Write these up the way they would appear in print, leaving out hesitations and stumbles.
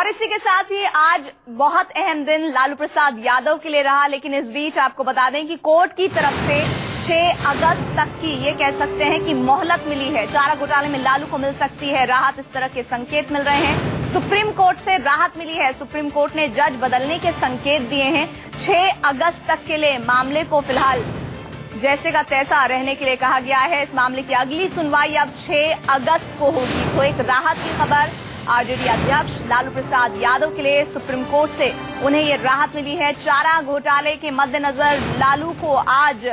और इसी के साथ ही आज बहुत अहम दिन लालू प्रसाद यादव के लिए रहा, लेकिन इस बीच आपको बता दें कि कोर्ट की तरफ से 6 अगस्त तक की ये कह सकते हैं कि मोहलत मिली है। चारा घोटाले में लालू को मिल सकती है राहत, इस तरह के संकेत मिल रहे हैं। सुप्रीम कोर्ट से राहत मिली है, सुप्रीम कोर्ट ने जज बदलने के संकेत दिए हैं। 6 अगस्त तक के लिए मामले को फिलहाल जैसे का तैसा रहने के लिए कहा गया है। इस मामले की अगली सुनवाई अब 6 अगस्त को होगी। तो एक राहत की खबर आरजेडी अध्यक्ष लालू प्रसाद यादव के लिए सुप्रीम कोर्ट से उन्हें ये राहत मिली है। चारा घोटाले के मद्देनजर लालू को आज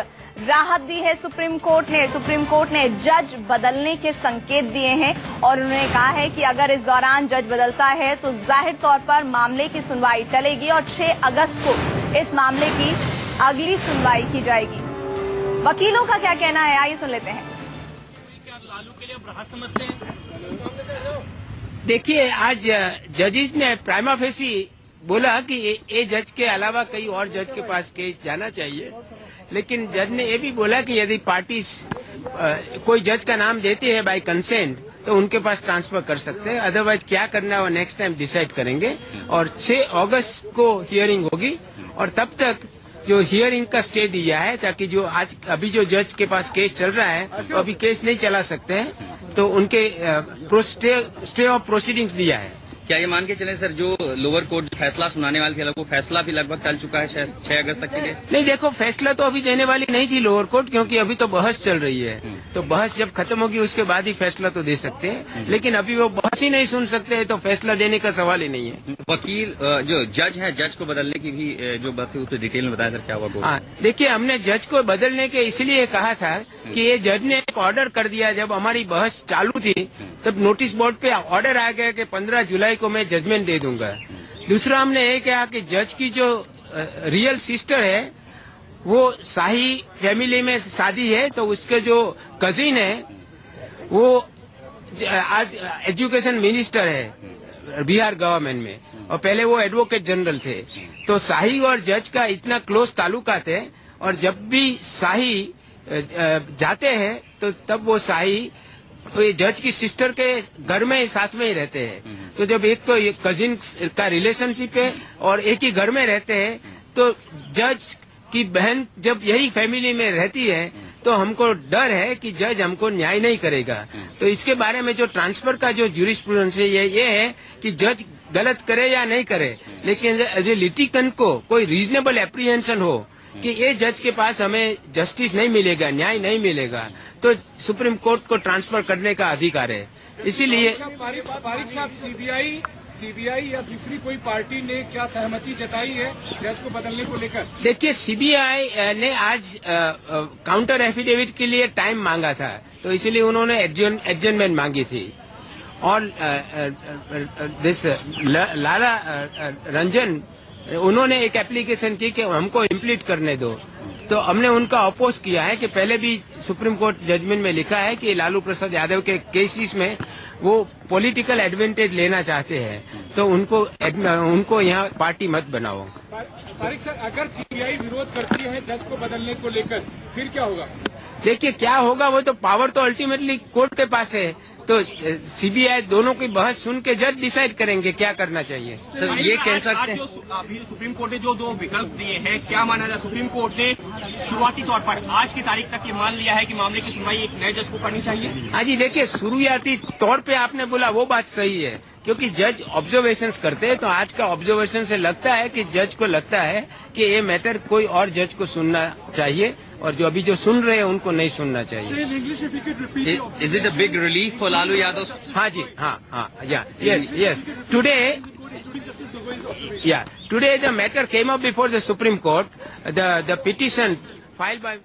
राहत दी है सुप्रीम कोर्ट ने। सुप्रीम कोर्ट ने जज बदलने के संकेत दिए हैं और उन्होंने कहा है कि अगर इस दौरान जज बदलता है तो जाहिर तौर पर मामले की सुनवाई टलेगी और 6 अगस्त को इस मामले की अगली सुनवाई की जाएगी। वकीलों का क्या कहना है, आइए सुन लेते हैं। क्या लालू के लिए अब राहत समझते हैं? देखिए, आज जजेस ने प्राइमा फेसी बोला कि ये जज के अलावा कई और जज के पास केस जाना चाहिए, लेकिन जज ने ये भी बोला कि यदि पार्टी कोई जज का नाम देती है बाय कंसेंट तो उनके पास ट्रांसफर कर सकते हैं, अदरवाइज क्या करना है वो नेक्स्ट टाइम डिसाइड करेंगे। और 6 अगस्त को हियरिंग होगी और तब तक जो हियरिंग का स्टे दिया है, ताकि जो आज अभी जो जज के पास केस चल रहा है तो अभी केस नहीं चला सकते हैं, तो उनके स्टे ऑफ प्रोसीडिंग्स दिया है। क्या ये मान के चले सर, जो लोअर कोर्ट फैसला सुनाने वाली थी वो फैसला भी लगभग टल चुका है 6 अगस्त तक के लिए? नहीं, देखो, फैसला तो अभी देने वाली नहीं थी लोअर कोर्ट, क्योंकि अभी तो बहस चल रही है। तो बहस जब खत्म होगी उसके बाद ही फैसला तो दे सकते हैं, लेकिन अभी वो बहस ही नहीं सुन सकते हैं तो फैसला देने का सवाल ही नहीं है। वकील जो जज है, जज को बदलने की भी जो बात थी उसको डिटेल में बताया सर, क्या हुआ? हाँ, देखिए, हमने जज को बदलने के इसलिए कहा था कि ये जज ने एक ऑर्डर कर दिया। जब हमारी बहस चालू थी तब नोटिस बोर्ड पे ऑर्डर आ गया कि 15 जुलाई को मैं जजमेंट दे दूंगा। दूसरा हमने ये कहा कि जज की जो रियल सिस्टर है वो शाही फैमिली में शादी है, तो उसके जो कजिन है वो आज एजुकेशन मिनिस्टर है बिहार गवर्नमेंट में, और पहले वो एडवोकेट जनरल थे। तो शाही और जज का इतना क्लोज ताल्लुकात है, और जब भी शाही जाते हैं तो तब वो शाही ये जज की सिस्टर के घर में साथ में ही रहते हैं। तो जब एक तो ये कजिन का रिलेशनशिप है और एक ही घर में रहते हैं, तो जज की बहन जब यही फैमिली में रहती है तो हमको डर है कि जज हमको न्याय नहीं करेगा। तो इसके बारे में जो ट्रांसफर का जो ज्यूरिस्प्रूडेंस है ये है कि जज गलत करे या नहीं करे, लेकिन यदि लिटिगेंट को कोई रीजनेबल एप्रीहेंशन हो कि ये जज के पास हमें जस्टिस नहीं मिलेगा, न्याय नहीं मिलेगा, तो सुप्रीम कोर्ट को ट्रांसफर करने का अधिकार है। इसीलिए पारिक साहब, सीबीआई या दूसरी कोई पार्टी ने क्या सहमति जताई है जज को बदलने को लेकर? देखिए, सीबीआई ने आज काउंटर एफिडेविट के लिए टाइम मांगा था, तो इसीलिए उन्होंने एडजर्नमेंट मांगी थी। और लाला रंजन, उन्होंने एक एप्लीकेशन की कि हमको इम्प्लीट करने दो, तो हमने उनका अपोज किया है कि पहले भी सुप्रीम कोर्ट जजमेंट में लिखा है कि लालू प्रसाद यादव के केसेस में वो पॉलिटिकल एडवांटेज लेना चाहते हैं, तो उनको यहाँ पार्टी मत बनाओ। तारिक सर, अगर सीबीआई विरोध करती है जज को बदलने को लेकर, फिर क्या होगा? देखिए, क्या होगा वो तो पावर तो अल्टीमेटली कोर्ट के पास है, तो सीबीआई दोनों की बहस सुन के जज डिसाइड करेंगे क्या करना चाहिए। सर, ये कह सकते हैं अभी सुप्रीम कोर्ट ने जो 2 विकल्प दिए हैं, क्या माना जाए? सुप्रीम कोर्ट ने शुरुआती तौर पर आज की तारीख तक ये मान लिया है कि मामले की सुनवाई एक नए जज को करनी चाहिए। हाँ जी, देखिए, शुरुआती तौर पे आपने बोला वो बात सही है, क्योंकि जज ऑब्जर्वेशंस करते हैं, तो आज का ऑब्जर्वेशन से लगता है कि जज को लगता है कि ये मैटर कोई और जज को सुनना चाहिए, और जो अभी जो सुन रहे हैं उनको नहीं सुनना चाहिए। Is it a big relief for Lalu Yadav? हाँ जी, हाँ, yes. Today the matter came up before the supreme court, the petition filed by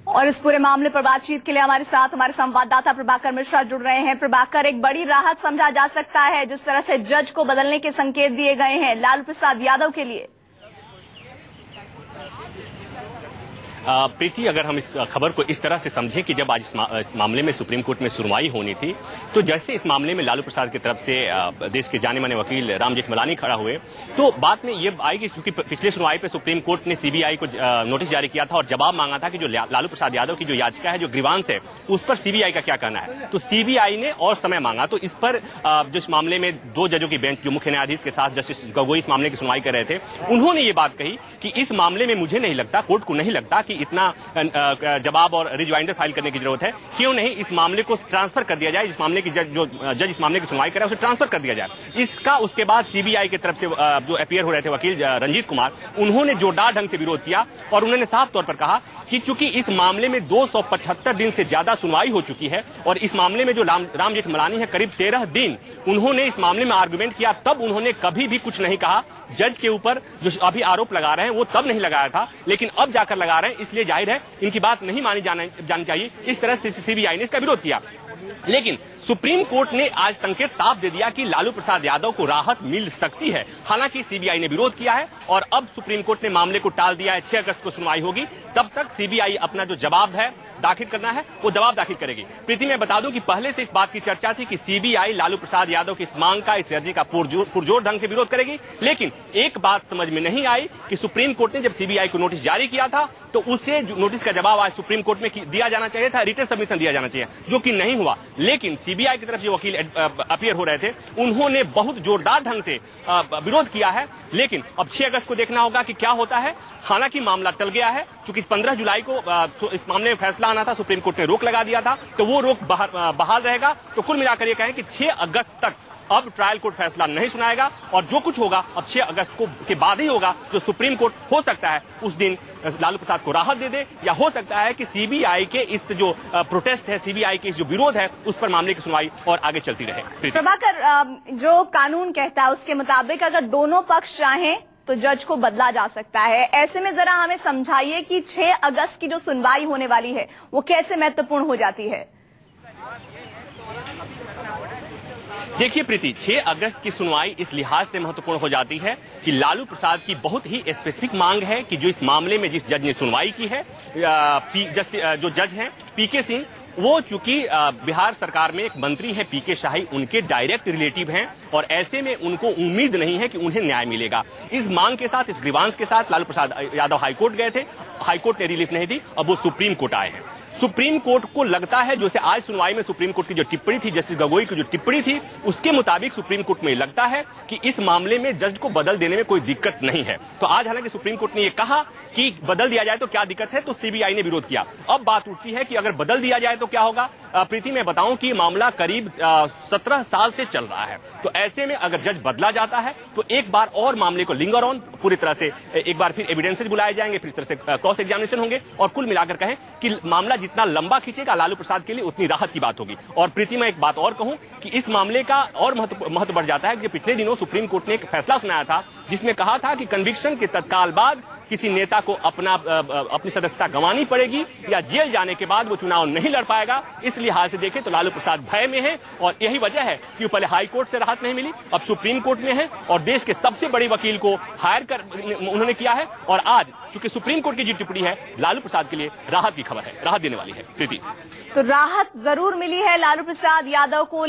और इस पूरे मामले पर बातचीत के लिए हमारे साथ हमारे संवाददाता प्रभाकर मिश्रा जुड़ रहे हैं। प्रभाकर, एक बड़ी राहत समझा जा सकता है जिस तरह से जज को बदलने के संकेत दिए गए हैं लालू प्रसाद यादव के लिए। प्रीति, अगर हम इस खबर को इस तरह से समझें कि जब आज इस मामले में सुप्रीम कोर्ट में सुनवाई होनी थी, तो जैसे इस मामले में लालू प्रसाद की तरफ से देश के जाने माने वकील राम जेठमलानी खड़ा हुए, तो बात में ये आई कि चूंकि पिछले सुनवाई पे सुप्रीम कोर्ट ने सीबीआई को नोटिस जारी किया था और जवाब मांगा था कि जो लालू प्रसाद यादव की जो याचिका है, जो ग्रीवांस है, उस पर सीबीआई का क्या कहना है। तो सीबीआई ने और समय मांगा। तो इस पर जिस मामले में 2 जजों की बेंच, जो मुख्य न्यायाधीश के साथ जस्टिस गगोई इस मामले की सुनवाई कर रहे थे, उन्होंने ये बात कही कि इस मामले में मुझे नहीं लगता, कोर्ट को नहीं लगता कि इतना जवाब और रिजवाइंडर फाइल करने की जरूरत है। क्यों नहीं इस मामले को ट्रांसफर कर दिया जाए, इस मामले की जज इस मामले की सुनवाई कर रहा है उसे ट्रांसफर कर दिया जाए। इसका उसके बाद सीबीआई की तरफ से जो अपीयर हो रहे थे वकील रंजीत कुमार, उन्होंने जोरदार ढंग से विरोध किया और उन्होंने साफ तौर पर कहा कि चूंकि इस मामले में 275 दिन से ज्यादा सुनवाई हो चुकी है और इस मामले में जो राम जेठमलानी है करीब 13 दिन उन्होंने इस मामले में आर्गुमेंट किया, तब उन्होंने कभी भी कुछ नहीं कहा। जज के ऊपर जो अभी आरोप लगा रहे हैं वो तब नहीं लगाया था, लेकिन अब जाकर लगा रहे हैं, इसलिए जाहिर है इनकी बात नहीं मानी जानी चाहिए। इस तरह से सीबीआई ने इसका विरोध किया। लेकिन सुप्रीम कोर्ट ने आज संकेत साफ दे दिया कि लालू प्रसाद यादव को राहत मिल सकती है। हालांकि सीबीआई ने विरोध किया है और अब सुप्रीम कोर्ट ने मामले को टाल दिया है, 6 अगस्त को सुनवाई होगी। तब तक सीबीआई अपना जो जवाब है दाखिल करना है वो जवाब दाखिल करेगी। प्रीति, मैं बता दूं कि पहले से इस बात की चर्चा थी कि सीबीआई लालू प्रसाद यादव की इस मांग का, इस अर्जी का पुरजोर ढंग से विरोध करेगी। लेकिन एक बात समझ में नहीं आई कि सुप्रीम कोर्ट ने जब सीबीआई को नोटिस जारी किया था तो उसे नोटिस का जवाब आज सुप्रीम कोर्ट में दिया जाना चाहिए था, रिटन सबमिशन दिया जाना चाहिए, जो कि नहीं हुआ। लेकिन सीबीआई की तरफ जो वकील अपीयर हो रहे थे उन्होंने बहुत जोरदार ढंग से विरोध किया है। लेकिन अब 6 अगस्त को देखना होगा कि क्या होता है। हालांकि मामला टल गया है, चूंकि 15 जुलाई को इस मामले में फैसला आना था, सुप्रीम कोर्ट ने रोक लगा दिया था, तो वो रोक बहाल रहेगा। तो कुल मिलाकर ये कहें कि 6 अगस्त तक अब ट्रायल कोर्ट फैसला नहीं सुनाएगा और जो कुछ होगा अब 6 अगस्त को के बाद ही होगा। जो सुप्रीम कोर्ट हो सकता है उस दिन लालू प्रसाद को राहत दे दे, या हो सकता है कि सीबीआई के इस जो प्रोटेस्ट है, सीबीआई के इस जो विरोध है, उस पर मामले की सुनवाई और आगे चलती रहे। प्रभाकर, जो कानून कहता है उसके मुताबिक अगर दोनों पक्ष चाहें तो जज को बदला जा सकता है। ऐसे में जरा हमें समझाइए कि 6 अगस्त की जो सुनवाई होने वाली है वो कैसे महत्वपूर्ण हो जाती है। देखिए प्रीति, 6 अगस्त की सुनवाई इस लिहाज से महत्वपूर्ण हो जाती है कि लालू प्रसाद की बहुत ही स्पेसिफिक मांग है कि जो इस मामले में जिस जज ने सुनवाई की है, जो जज हैं पीके सिंह, वो चूंकि बिहार सरकार में एक मंत्री है पीके शाही, उनके डायरेक्ट रिलेटिव हैं और ऐसे में उनको उम्मीद नहीं है कि उन्हें न्याय मिलेगा। इस मांग के साथ, इस ग्रीवांस के साथ लालू प्रसाद यादव हाईकोर्ट गए थे, हाईकोर्ट ने रिलीफ नहीं दी, अब वो सुप्रीम कोर्ट आए हैं। सुप्रीम कोर्ट को लगता है, जैसे आज सुनवाई में सुप्रीम कोर्ट की जो टिप्पणी थी, जस्टिस गगोई की जो टिप्पणी थी, उसके मुताबिक सुप्रीम कोर्ट में लगता है कि इस मामले में जज को बदल देने में कोई दिक्कत नहीं है। तो आज हालांकि सुप्रीम कोर्ट ने यह कहा कि बदल दिया जाए तो क्या दिक्कत है, तो सीबीआई ने विरोध किया। अब बात उठती है कि अगर बदल दिया जाए तो क्या होगा। प्रीति, मैं बताऊं कि मामला करीब 17 साल से चल रहा है, तो ऐसे में अगर जज बदला जाता है तो एक बार और मामले को लिंगर ऑन पूरी तरह से एक बार फिर एविडेंसेस बुलाए जाएंगे, फिर तरह से क्रॉस एग्जामिनेशन होंगे और कुल मिलाकर कहें कि मामला जितना लंबा खींचेगा लालू प्रसाद के लिए उतनी राहत की बात होगी। और प्रीति, मैं एक बात और कहूं कि इस मामले का और महत्व बढ़ जाता है कि पिछले दिनों सुप्रीम कोर्ट ने एक फैसला सुनाया था जिसमें कहा था कि कन्विक्शन के तत्काल बाद किसी नेता को अपनी सदस्यता गंवानी पड़ेगी या जेल जाने के बाद वो चुनाव नहीं लड़ पाएगा। इस लिहाज से देखें तो लालू प्रसाद भय में है और यही वजह है कि पहले हाई कोर्ट से राहत नहीं मिली, अब सुप्रीम कोर्ट में है और देश के सबसे बड़े वकील को हायर कर उन्होंने किया है। और आज चूंकि सुप्रीम कोर्ट की जो टिप्पणी है लालू प्रसाद के लिए राहत की खबर है, राहत देने वाली है। प्रीति, तो राहत जरूर मिली है लालू प्रसाद यादव को।